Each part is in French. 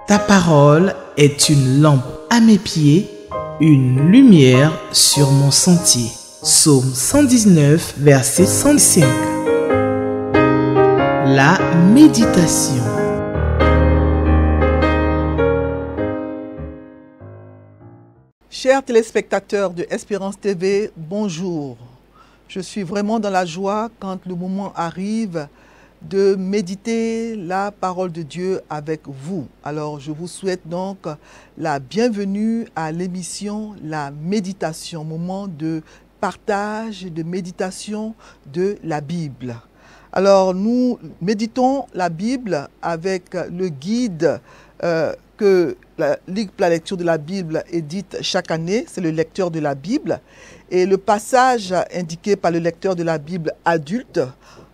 Ta parole est une lampe à mes pieds, une lumière sur mon sentier. Psaume 119, verset 105. La méditation. Chers téléspectateurs de Espérance TV, bonjour. Je suis vraiment dans la joie quand le moment arrive de méditer la parole de Dieu avec vous. Alors, je vous souhaite donc la bienvenue à l'émission La Méditation, moment de partage, de méditation de la Bible. Alors, nous méditons la Bible avec le guide que la lecture de la Bible édite chaque année, c'est le lecteur de la Bible. Et le passage indiqué par le lecteur de la Bible adulte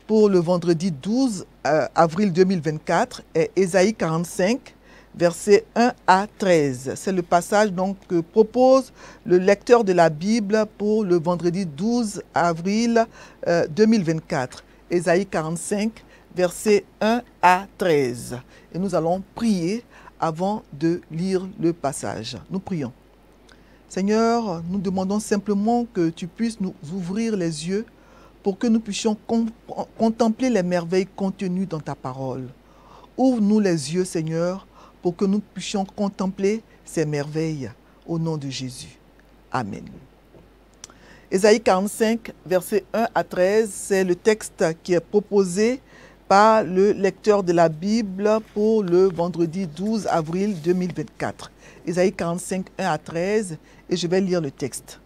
pour le vendredi 12 avril 2024 est Ésaïe 45, versets 1 à 13. C'est le passage donc que propose le lecteur de la Bible pour le vendredi 12 avril 2024. Ésaïe 45, versets 1 à 13. Et nous allons prier avant de lire le passage. Nous prions. Seigneur, nous demandons simplement que tu puisses nous ouvrir les yeux pour que nous puissions contempler les merveilles contenues dans ta parole. Ouvre-nous les yeux, Seigneur, pour que nous puissions contempler ces merveilles au nom de Jésus. Amen. Ésaïe 45, versets 1 à 13, c'est le texte qui est proposé par le lecteur de la Bible pour le vendredi 12 avril 2024. Ésaïe 45, 1 à 13, et je vais lire le texte.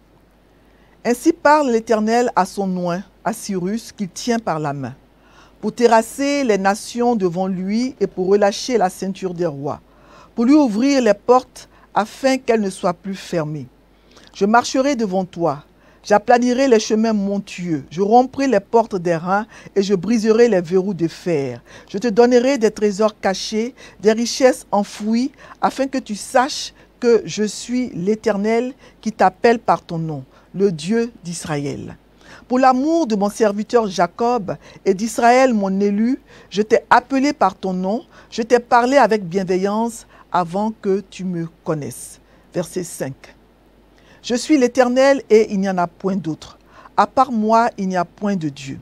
Ainsi parle l'Éternel à son oint, à Cyrus, qu'il tient par la main, pour terrasser les nations devant lui et pour relâcher la ceinture des rois, pour lui ouvrir les portes afin qu'elles ne soient plus fermées. Je marcherai devant toi, j'aplanirai les chemins montueux, je romprai les portes des reins et je briserai les verrous de fer. Je te donnerai des trésors cachés, des richesses enfouies, afin que tu saches que je suis l'Éternel qui t'appelle par ton nom, le Dieu d'Israël. Pour l'amour de mon serviteur Jacob et d'Israël mon élu, je t'ai appelé par ton nom, je t'ai parlé avec bienveillance avant que tu me connaisses. Verset 5. Je suis l'Éternel et il n'y en a point d'autre. À part moi, il n'y a point de Dieu.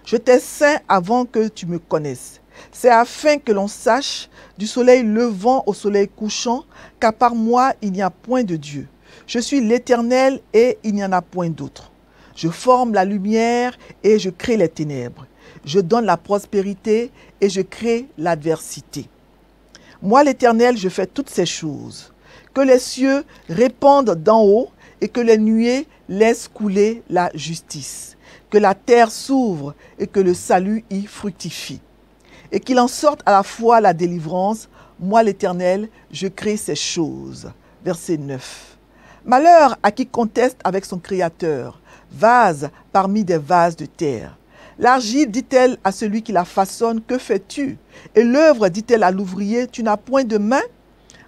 Je t'ai saint avant que tu me connaisses. C'est afin que l'on sache, du soleil levant au soleil couchant, qu'à part moi, il n'y a point de Dieu. Je suis l'Éternel et il n'y en a point d'autre. Je forme la lumière et je crée les ténèbres. Je donne la prospérité et je crée l'adversité. Moi, l'Éternel, je fais toutes ces choses. Que les cieux répandent d'en haut et que les nuées laissent couler la justice. Que la terre s'ouvre et que le salut y fructifie. Et qu'il en sorte à la fois la délivrance. Moi, l'Éternel, je crée ces choses. Verset 9. Malheur à qui conteste avec son Créateur, vase parmi des vases de terre. L'argile dit-elle à celui qui la façonne, que fais-tu? Et l'œuvre dit-elle à l'ouvrier, tu n'as point de main?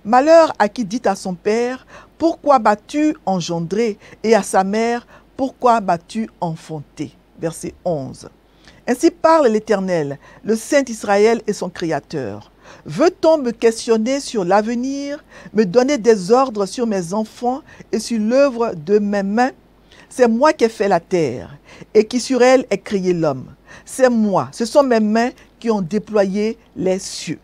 Malheur à qui dit à son père, pourquoi m'as-tu engendré? Et à sa mère, pourquoi m'as-tu enfanté? Verset 11. Ainsi parle l'Éternel, le Saint Israël et son Créateur. Veut-on me questionner sur l'avenir, me donner des ordres sur mes enfants et sur l'œuvre de mes mains? C'est moi qui ai fait la terre et qui sur elle ai créé l'homme. C'est moi, ce sont mes mains qui ont déployé les cieux.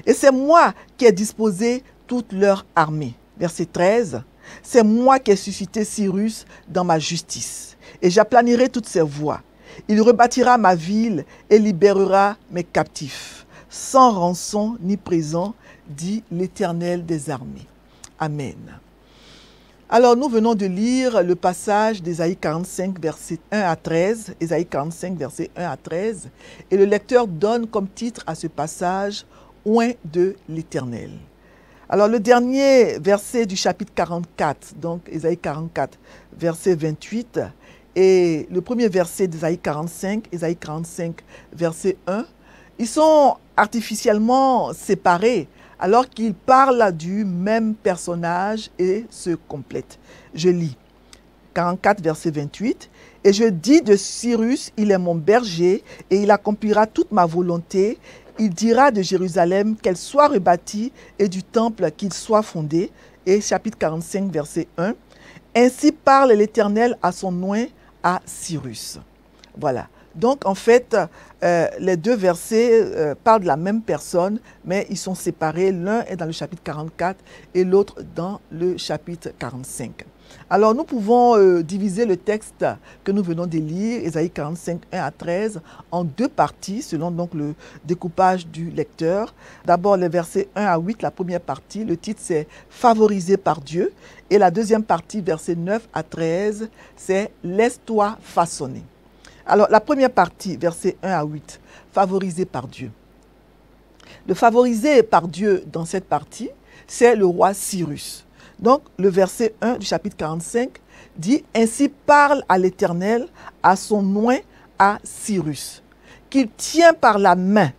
Et c'est moi qui ai disposé toute leur armée. Verset 13. C'est moi qui ai suscité Cyrus dans ma justice et j'aplanirai toutes ses voies. Il rebâtira ma ville et libérera mes captifs, sans rançon ni présent, dit l'Éternel des armées. Amen. Alors, nous venons de lire le passage d'Ésaïe 45, versets 1 à 13. Ésaïe 45, versets 1 à 13. Et le lecteur donne comme titre à ce passage « Oint de l'Éternel ». Alors, le dernier verset du chapitre 44, donc Ésaïe 44, verset 28, et le premier verset d'Ésaïe 45, verset 1, ils sont artificiellement séparés alors qu'ils parlent du même personnage et se complètent. Je lis 44, verset 28. « Et je dis de Cyrus, il est mon berger et il accomplira toute ma volonté il dira de Jérusalem qu'elle soit rebâtie et du temple qu'il soit fondé. Et chapitre 45, verset 1. Ainsi parle l'Éternel à son oint, à Cyrus. Voilà. Donc, en fait, les deux versets parlent de la même personne, mais ils sont séparés. L'un est dans le chapitre 44 et l'autre dans le chapitre 45. Alors, nous pouvons diviser le texte que nous venons de lire, Ésaïe 45, 1 à 13, en deux parties, selon donc le découpage du lecteur. D'abord, les versets 1 à 8, la première partie, le titre c'est « Favorisé par Dieu ». Et la deuxième partie, versets 9 à 13, c'est « Laisse-toi façonner ». Alors, la première partie, versets 1 à 8, favorisé par Dieu. Le favorisé par Dieu dans cette partie, c'est le roi Cyrus. Donc, le verset 1 du chapitre 45 dit « Ainsi parle à l'Éternel, à son oint, à Cyrus, qu'il tient par la main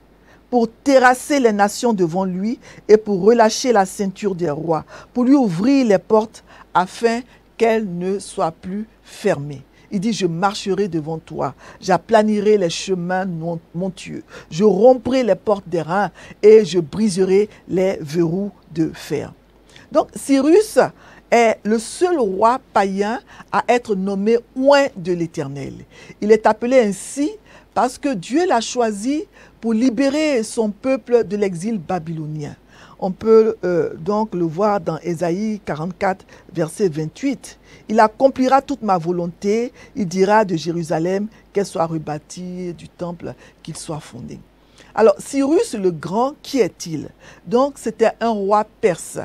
pour terrasser les nations devant lui et pour relâcher la ceinture des rois, pour lui ouvrir les portes afin qu'elles ne soient plus fermées. » Il dit, je marcherai devant toi, j'aplanirai les chemins montueux, je romprai les portes des reins et je briserai les verrous de fer. Donc, Cyrus est le seul roi païen à être nommé oint de l'Éternel. Il est appelé ainsi parce que Dieu l'a choisi pour libérer son peuple de l'exil babylonien. On peut donc le voir dans Ésaïe 44, verset 28. Il accomplira toute ma volonté, il dira de Jérusalem qu'elle soit rebâtie, du temple qu'il soit fondé. Alors, Cyrus le Grand, qui est-il? Donc, c'était un roi perse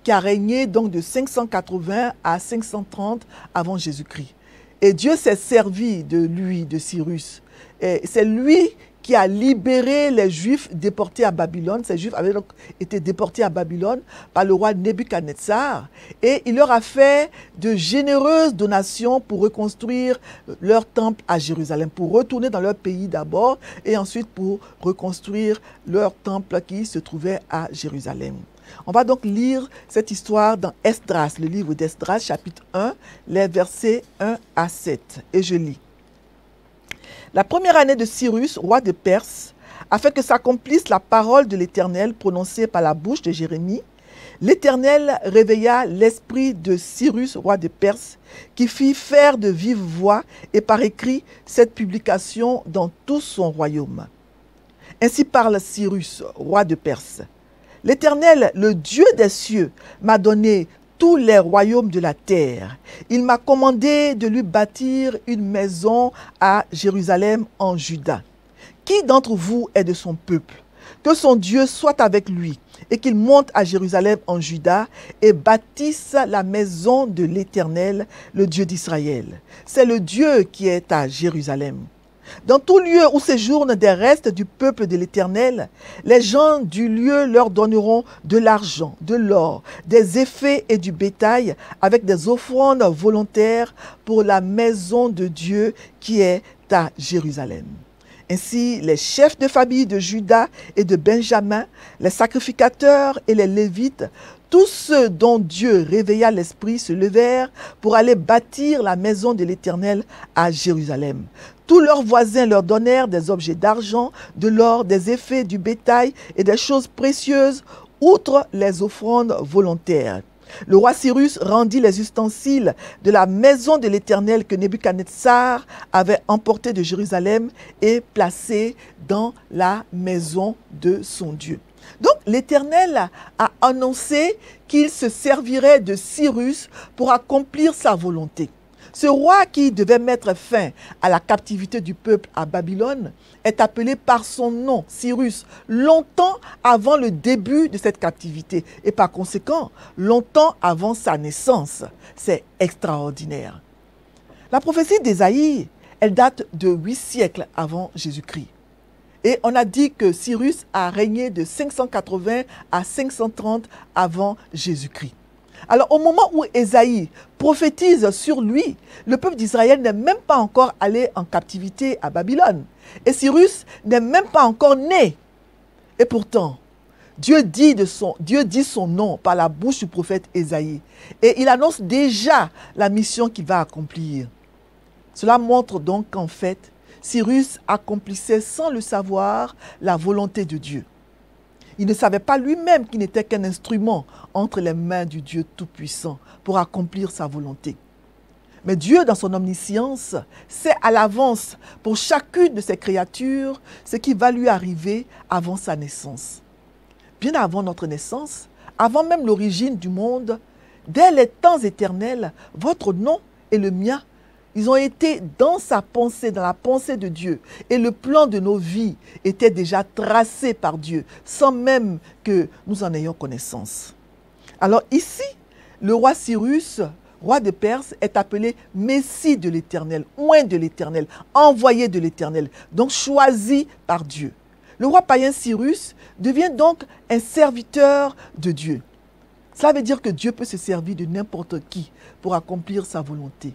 qui a régné donc de 580 à 530 avant Jésus-Christ. Et Dieu s'est servi de lui, de Cyrus. Et c'est lui qui a libéré les Juifs déportés à Babylone. Ces Juifs avaient donc été déportés à Babylone par le roi Nebuchadnezzar. Et il leur a fait de généreuses donations pour reconstruire leur temple à Jérusalem, pour retourner dans leur pays d'abord, et ensuite pour reconstruire leur temple qui se trouvait à Jérusalem. On va donc lire cette histoire dans Esdras, le livre d'Esdras, chapitre 1, les versets 1 à 7. Et je lis. La première année de Cyrus, roi de Perse, afin que s'accomplisse la parole de l'Éternel prononcée par la bouche de Jérémie, l'Éternel réveilla l'esprit de Cyrus, roi de Perse, qui fit faire de vive voix et par écrit cette publication dans tout son royaume. Ainsi parle Cyrus, roi de Perse. L'Éternel, le Dieu des cieux, m'a donné tous les royaumes de la terre. Il m'a commandé de lui bâtir une maison à Jérusalem en Juda. Qui d'entre vous est de son peuple? Que son Dieu soit avec lui et qu'il monte à Jérusalem en Juda et bâtisse la maison de l'Éternel, le Dieu d'Israël. C'est le Dieu qui est à Jérusalem. Dans tout lieu où séjournent des restes du peuple de l'Éternel, les gens du lieu leur donneront de l'argent, de l'or, des effets et du bétail avec des offrandes volontaires pour la maison de Dieu qui est à Jérusalem. Ainsi, les chefs de famille de Juda et de Benjamin, les sacrificateurs et les Lévites, tous ceux dont Dieu réveilla l'esprit se levèrent pour aller bâtir la maison de l'Éternel à Jérusalem. Tous leurs voisins leur donnèrent des objets d'argent, de l'or, des effets, du bétail et des choses précieuses, outre les offrandes volontaires. Le roi Cyrus rendit les ustensiles de la maison de l'Éternel que Nebuchadnezzar avait emporté de Jérusalem et placé dans la maison de son Dieu. Donc l'Éternel a annoncé qu'il se servirait de Cyrus pour accomplir sa volonté. Ce roi qui devait mettre fin à la captivité du peuple à Babylone est appelé par son nom, Cyrus, longtemps avant le début de cette captivité et par conséquent, longtemps avant sa naissance. C'est extraordinaire. La prophétie d'Ésaïe, elle date de 8 siècles avant Jésus-Christ. Et on a dit que Cyrus a régné de 580 à 530 avant Jésus-Christ. Alors, au moment où Ésaïe prophétise sur lui, le peuple d'Israël n'est même pas encore allé en captivité à Babylone. Et Cyrus n'est même pas encore né. Et pourtant, Dieu dit son nom par la bouche du prophète Ésaïe. Et il annonce déjà la mission qu'il va accomplir. Cela montre donc qu'en fait, Cyrus accomplissait sans le savoir la volonté de Dieu. Il ne savait pas lui-même qu'il n'était qu'un instrument entre les mains du Dieu Tout-Puissant pour accomplir sa volonté. Mais Dieu, dans son omniscience, sait à l'avance pour chacune de ses créatures ce qui va lui arriver avant sa naissance. Bien avant notre naissance, avant même l'origine du monde, dès les temps éternels, votre nom et le mien, ils ont été dans sa pensée, dans la pensée de Dieu. Et le plan de nos vies était déjà tracé par Dieu, sans même que nous en ayons connaissance. Alors ici, le roi Cyrus, roi de Perse, est appelé Messie de l'Éternel, oint de l'Éternel, envoyé de l'Éternel, donc choisi par Dieu. Le roi païen Cyrus devient donc un serviteur de Dieu. Cela veut dire que Dieu peut se servir de n'importe qui pour accomplir sa volonté.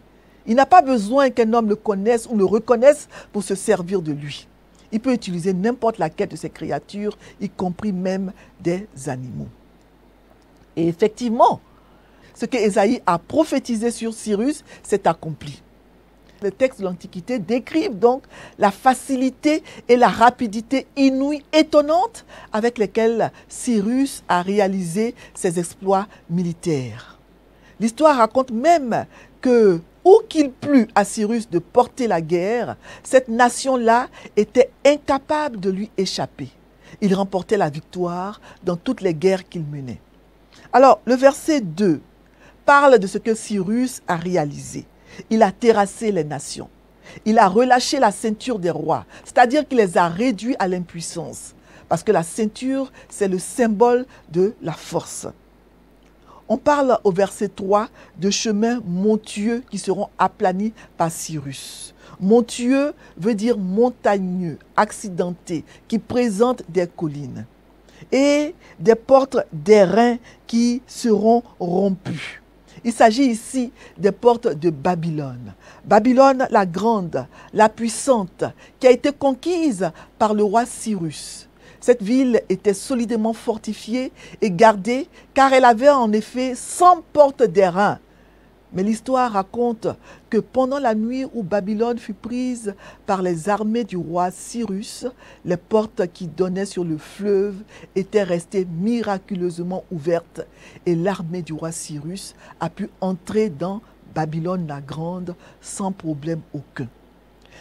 Il n'a pas besoin qu'un homme le connaisse ou le reconnaisse pour se servir de lui. Il peut utiliser n'importe laquelle de ses créatures, y compris même des animaux. Et effectivement, ce que Ésaïe a prophétisé sur Cyrus s'est accompli. Les textes de l'Antiquité décrivent donc la facilité et la rapidité inouïe, étonnante avec lesquelles Cyrus a réalisé ses exploits militaires. L'histoire raconte même que, où qu'il plût à Cyrus de porter la guerre, cette nation-là était incapable de lui échapper. Il remportait la victoire dans toutes les guerres qu'il menait. Alors, le verset 2 parle de ce que Cyrus a réalisé. Il a terrassé les nations. Il a relâché la ceinture des rois, c'est-à-dire qu'il les a réduits à l'impuissance. Parce que la ceinture, c'est le symbole de la force. On parle au verset 3 de chemins montueux qui seront aplanis par Cyrus. Montueux veut dire montagneux, accidenté, qui présente des collines. Et des portes d'airain qui seront rompues. Il s'agit ici des portes de Babylone. Babylone la grande, la puissante, qui a été conquise par le roi Cyrus. Cette ville était solidement fortifiée et gardée car elle avait en effet 100 portes d'airain. Mais l'histoire raconte que pendant la nuit où Babylone fut prise par les armées du roi Cyrus, les portes qui donnaient sur le fleuve étaient restées miraculeusement ouvertes et l'armée du roi Cyrus a pu entrer dans Babylone la Grande sans problème aucun.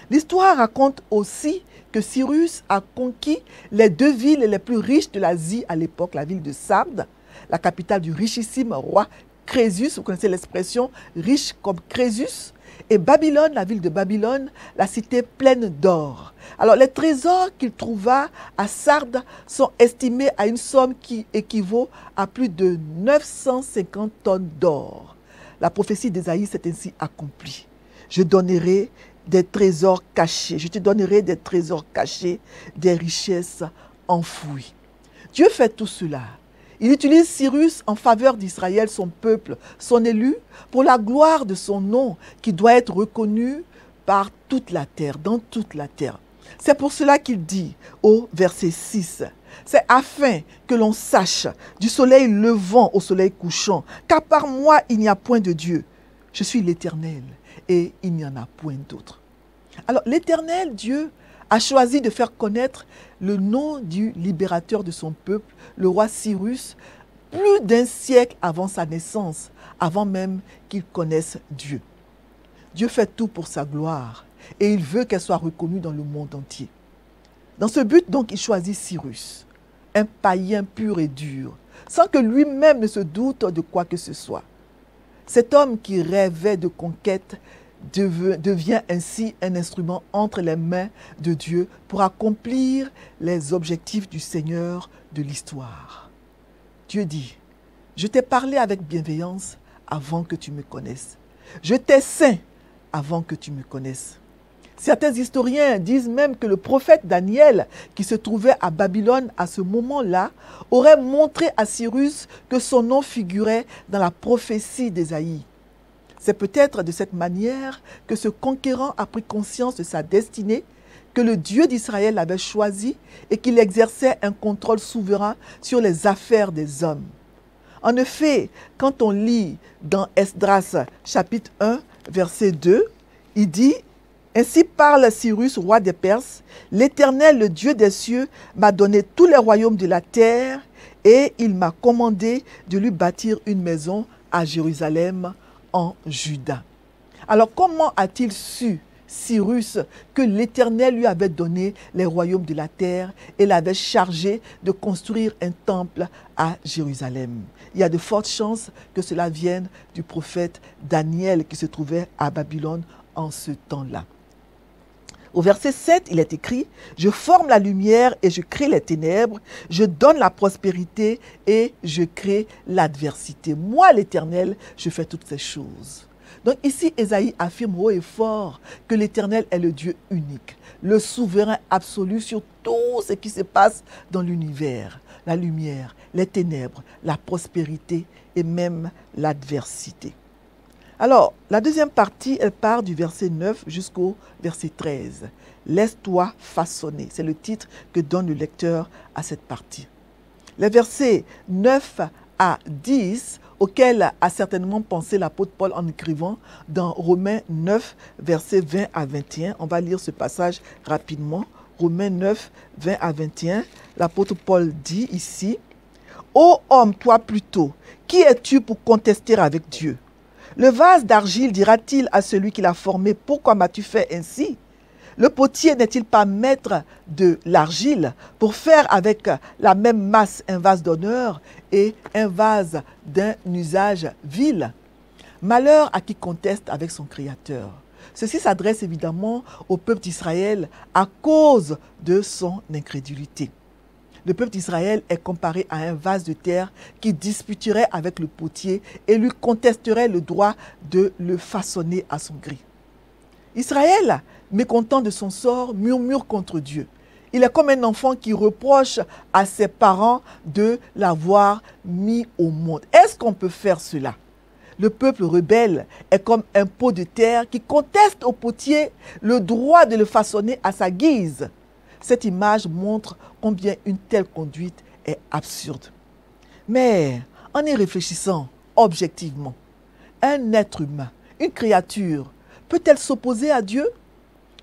L'histoire raconte aussi que Cyrus a conquis les 2 villes les plus riches de l'Asie à l'époque, la ville de Sardes, la capitale du richissime roi Crésus, vous connaissez l'expression riche comme Crésus, et Babylone, la ville de Babylone, la cité pleine d'or. Alors les trésors qu'il trouva à Sardes sont estimés à une somme qui équivaut à plus de 950 tonnes d'or. La prophétie d'Ésaïe s'est ainsi accomplie. Je donnerai des trésors cachés, je te donnerai des trésors cachés, des richesses enfouies. Dieu fait tout cela. Il utilise Cyrus en faveur d'Israël, son peuple, son élu, pour la gloire de son nom qui doit être reconnu par toute la terre, dans toute la terre. C'est pour cela qu'il dit au verset 6, « C'est afin que l'on sache du soleil levant au soleil couchant, car par moi il n'y a point de Dieu. Je suis l'Éternel et il n'y en a point d'autre. » Alors l'Éternel, Dieu, a choisi de faire connaître le nom du libérateur de son peuple, le roi Cyrus, plus d'un siècle avant sa naissance, avant même qu'il connaisse Dieu. Dieu fait tout pour sa gloire et il veut qu'elle soit reconnue dans le monde entier. Dans ce but, donc, il choisit Cyrus, un païen pur et dur, sans que lui-même ne se doute de quoi que ce soit. Cet homme qui rêvait de conquête devient ainsi un instrument entre les mains de Dieu pour accomplir les objectifs du Seigneur de l'histoire. Dieu dit, « Je t'ai parlé avec bienveillance avant que tu me connaisses. Je t'ai ceint avant que tu me connaisses. » Certains historiens disent même que le prophète Daniel, qui se trouvait à Babylone à ce moment-là, aurait montré à Cyrus que son nom figurait dans la prophétie d'Ésaïe. C'est peut-être de cette manière que ce conquérant a pris conscience de sa destinée, que le Dieu d'Israël l'avait choisi et qu'il exerçait un contrôle souverain sur les affaires des hommes. En effet, quand on lit dans Esdras chapitre 1, verset 2, il dit Ainsi parle Cyrus, roi des Perses, l'Éternel, le Dieu des cieux, m'a donné tous les royaumes de la terre et il m'a commandé de lui bâtir une maison à Jérusalem en Juda. Alors comment a-t-il su, Cyrus, que l'Éternel lui avait donné les royaumes de la terre et l'avait chargé de construire un temple à Jérusalem? Il y a de fortes chances que cela vienne du prophète Daniel qui se trouvait à Babylone en ce temps-là. Au verset 7, il est écrit « Je forme la lumière et je crée les ténèbres, je donne la prospérité et je crée l'adversité. Moi, l'Éternel, je fais toutes ces choses. » Donc ici, Ésaïe affirme haut et fort que l'Éternel est le Dieu unique, le souverain absolu sur tout ce qui se passe dans l'univers, la lumière, les ténèbres, la prospérité et même l'adversité. Alors, la deuxième partie, elle part du verset 9 jusqu'au verset 13. « Laisse-toi façonner », c'est le titre que donne le lecteur à cette partie. Les versets 9 à 10, auxquels a certainement pensé l'apôtre Paul en écrivant dans Romains 9, versets 20 à 21. On va lire ce passage rapidement. Romains 9, 20 à 21. L'apôtre Paul dit ici, « Ô homme, toi plutôt, qui es-tu pour contester avec Dieu ? Le vase d'argile dira-t-il à celui qui l'a formé, pourquoi m'as-tu fait ainsi? Le potier n'est-il pas maître de l'argile pour faire avec la même masse un vase d'honneur et un vase d'un usage vil? Malheur à qui conteste avec son Créateur. Ceci s'adresse évidemment au peuple d'Israël à cause de son incrédulité. Le peuple d'Israël est comparé à un vase de terre qui disputerait avec le potier et lui contesterait le droit de le façonner à son gré. Israël, mécontent de son sort, murmure contre Dieu. Il est comme un enfant qui reproche à ses parents de l'avoir mis au monde. Est-ce qu'on peut faire cela? Le peuple rebelle est comme un pot de terre qui conteste au potier le droit de le façonner à sa guise. Cette image montre combien une telle conduite est absurde. Mais en y réfléchissant objectivement, un être humain, une créature, peut-elle s'opposer à Dieu?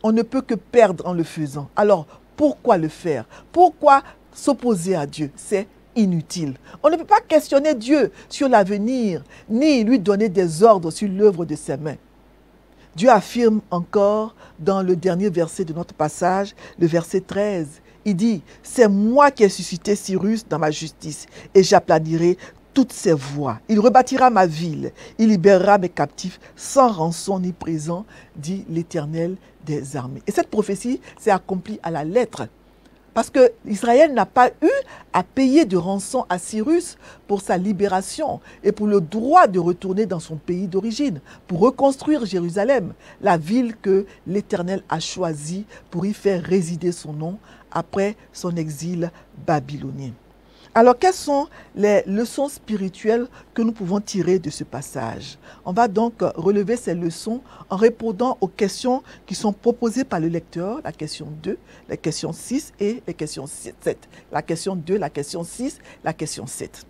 On ne peut que perdre en le faisant. Alors, pourquoi le faire? Pourquoi s'opposer à Dieu? C'est inutile. On ne peut pas questionner Dieu sur l'avenir, ni lui donner des ordres sur l'œuvre de ses mains. Dieu affirme encore dans le dernier verset de notre passage, le verset 13. Il dit, « C'est moi qui ai suscité Cyrus dans ma justice et j'aplanirai toutes ses voies. Il rebâtira ma ville, il libérera mes captifs sans rançon ni présent, dit l'Éternel des armées. » Et cette prophétie s'est accomplie à la lettre. Parce que Israël n'a pas eu à payer de rançon à Cyrus pour sa libération et pour le droit de retourner dans son pays d'origine, pour reconstruire Jérusalem, la ville que l'Éternel a choisie pour y faire résider son nom après son exil babylonien. Alors, quelles sont les leçons spirituelles que nous pouvons tirer de ce passage? On va donc relever ces leçons en répondant aux questions qui sont proposées par le lecteur, la question 2, la question 6 et la question 7. La question 2, la question 6, la question 7.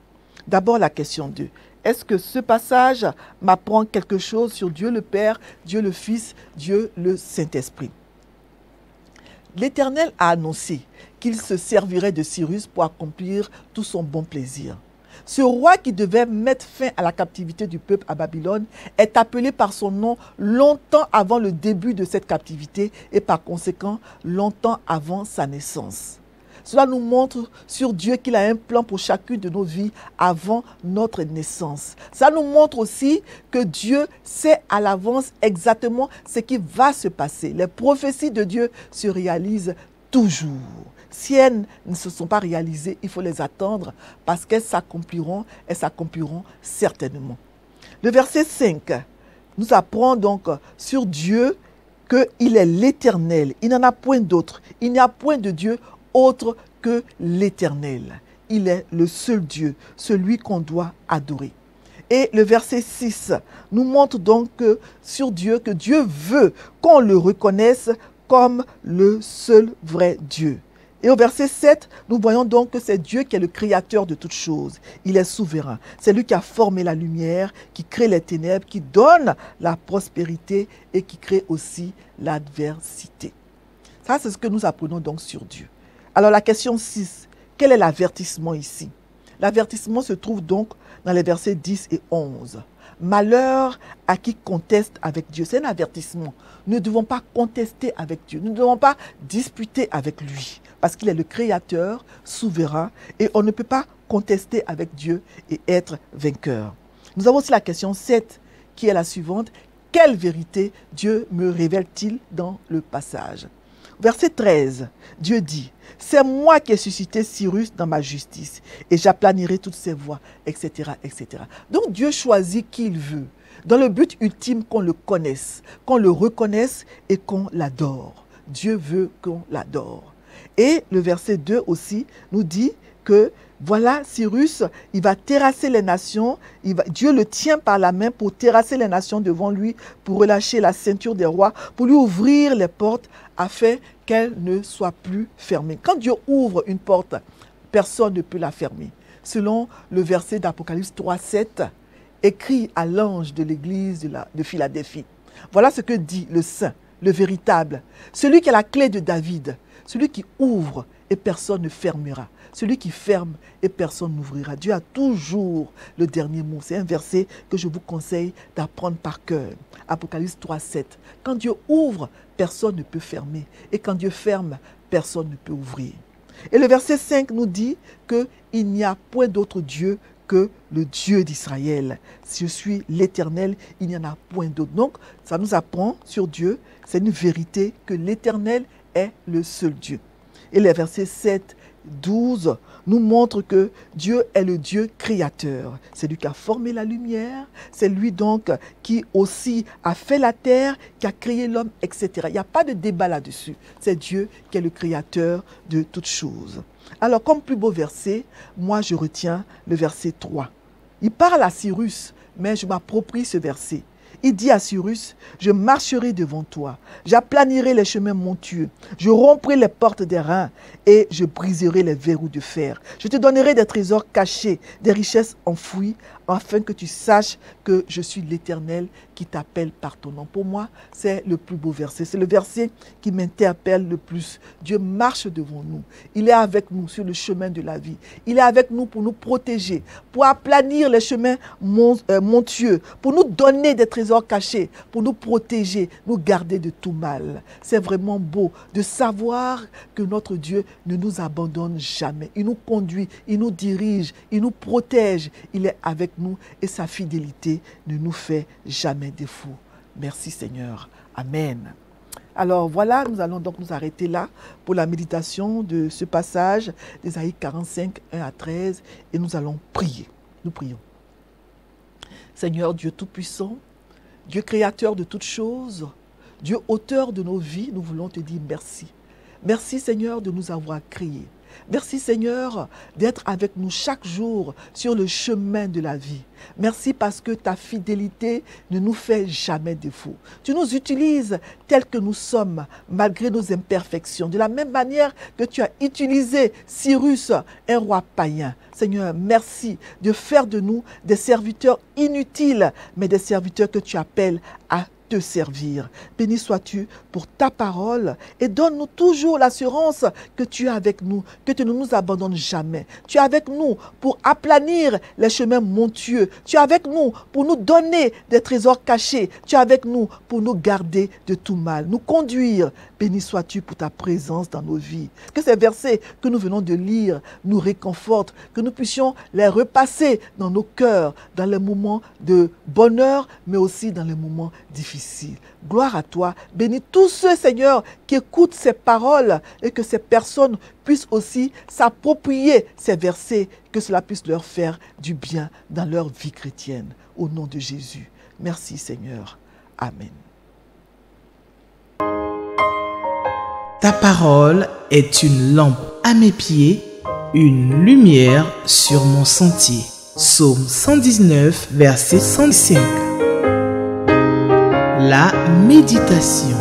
D'abord, la question 2. Est-ce que ce passage m'apprend quelque chose sur Dieu le Père, Dieu le Fils, Dieu le Saint-Esprit? L'Éternel a annoncé qu'il se servirait de Cyrus pour accomplir tout son bon plaisir. Ce roi qui devait mettre fin à la captivité du peuple à Babylone est appelé par son nom longtemps avant le début de cette captivité et par conséquent longtemps avant sa naissance. Cela nous montre sur Dieu qu'il a un plan pour chacune de nos vies avant notre naissance. Ça nous montre aussi que Dieu sait à l'avance exactement ce qui va se passer. Les prophéties de Dieu se réalisent toujours. Si elles ne se sont pas réalisées, il faut les attendre parce qu'elles s'accompliront certainement. Le verset 5 nous apprend donc sur Dieu qu'il est l'Éternel. Il n'en a point d'autre. Il n'y a point de Dieu autre que l'Éternel. Il est le seul Dieu, celui qu'on doit adorer. Et le verset 6 nous montre donc sur Dieu que Dieu veut qu'on le reconnaisse comme le seul vrai Dieu. Et au verset 7, nous voyons donc que c'est Dieu qui est le créateur de toutes choses. Il est souverain. C'est lui qui a formé la lumière, qui crée les ténèbres, qui donne la prospérité et qui crée aussi l'adversité. Ça, c'est ce que nous apprenons donc sur Dieu. Alors la question 6, quel est l'avertissement ici? L'avertissement se trouve donc dans les versets 10 et 11. Malheur à qui conteste avec Dieu. C'est un avertissement. Nous ne devons pas contester avec Dieu. Nous ne devons pas disputer avec lui. Parce qu'il est le créateur, souverain. Et on ne peut pas contester avec Dieu et être vainqueur. Nous avons aussi la question 7 qui est la suivante. Quelle vérité Dieu me révèle-t-il dans le passage? Verset 13, Dieu dit, « C'est moi qui ai suscité Cyrus dans ma justice, et j'aplanirai toutes ses voies, etc. etc. » Donc Dieu choisit qui il veut, dans le but ultime qu'on le connaisse, qu'on le reconnaisse et qu'on l'adore. Dieu veut qu'on l'adore. Et le verset 2 aussi nous dit que voilà, Cyrus, il va terrasser les nations, Dieu le tient par la main pour terrasser les nations devant lui, pour relâcher la ceinture des rois, pour lui ouvrir les portes afin qu'elles ne soient plus fermées. Quand Dieu ouvre une porte, personne ne peut la fermer. Selon le verset d'Apocalypse 3:7, écrit à l'ange de l'église de Philadelphie. Voilà ce que dit le saint, le véritable, celui qui a la clé de David, celui qui ouvre et personne ne fermera. Celui qui ferme et personne n'ouvrira. Dieu a toujours le dernier mot. C'est un verset que je vous conseille d'apprendre par cœur. Apocalypse 3:7. Quand Dieu ouvre, personne ne peut fermer. Et quand Dieu ferme, personne ne peut ouvrir. Et le verset 5 nous dit qu'il n'y a point d'autre Dieu que le Dieu d'Israël. Si je suis l'Éternel, il n'y en a point d'autre. Donc, ça nous apprend sur Dieu. C'est une vérité que l'Éternel est le seul Dieu. Et les versets 7 12 nous montre que Dieu est le Dieu créateur. C'est lui qui a formé la lumière, c'est lui donc qui aussi a fait la terre, qui a créé l'homme, etc. Il n'y a pas de débat là-dessus. C'est Dieu qui est le créateur de toutes choses. Alors, comme plus beau verset, moi je retiens le verset 3. Il parle à Cyrus, mais je m'approprie ce verset. Il dit à Cyrus, je marcherai devant toi, j'aplanirai les chemins montueux, je romprai les portes des reins et je briserai les verrous de fer. Je te donnerai des trésors cachés, des richesses enfouies, afin que tu saches que je suis l'Éternel qui t'appelle par ton nom. Pour moi, c'est le plus beau verset. C'est le verset qui m'interpelle le plus. Dieu marche devant nous. Il est avec nous sur le chemin de la vie. Il est avec nous pour nous protéger, pour aplanir les chemins montueux, pour nous donner des trésors cachés, pour nous protéger, nous garder de tout mal. C'est vraiment beau de savoir que notre Dieu ne nous abandonne jamais. Il nous conduit, il nous dirige, il nous protège. Il est avec nous et sa fidélité ne nous fait jamais défaut. Merci Seigneur. Amen. Alors voilà, nous allons donc nous arrêter là pour la méditation de ce passage d'Ésaïe 45, 1 à 13 et nous allons prier. Nous prions. Seigneur Dieu Tout-Puissant, Dieu créateur de toutes choses, Dieu auteur de nos vies, nous voulons te dire merci. Merci Seigneur de nous avoir créés. Merci Seigneur d'être avec nous chaque jour sur le chemin de la vie. Merci parce que ta fidélité ne nous fait jamais défaut. Tu nous utilises tels que nous sommes malgré nos imperfections. De la même manière que tu as utilisé Cyrus, un roi païen. Seigneur, merci de faire de nous des serviteurs inutiles, mais des serviteurs que tu appelles à te servir. Béni sois-tu pour ta parole et donne-nous toujours l'assurance que tu es avec nous, que tu ne nous abandonnes jamais. Tu es avec nous pour aplanir les chemins montueux. Tu es avec nous pour nous donner des trésors cachés. Tu es avec nous pour nous garder de tout mal, nous conduire. Béni sois-tu pour ta présence dans nos vies. Que ces versets que nous venons de lire nous réconfortent, que nous puissions les repasser dans nos cœurs, dans les moments de bonheur, mais aussi dans les moments difficiles. Gloire à toi. Bénis tous ceux, Seigneur, qui écoutent ces paroles et que ces personnes puissent aussi s'approprier ces versets, que cela puisse leur faire du bien dans leur vie chrétienne. Au nom de Jésus. Merci, Seigneur. Amen. Ta parole est une lampe à mes pieds, une lumière sur mon sentier. Psaume 119, verset 105. La méditation.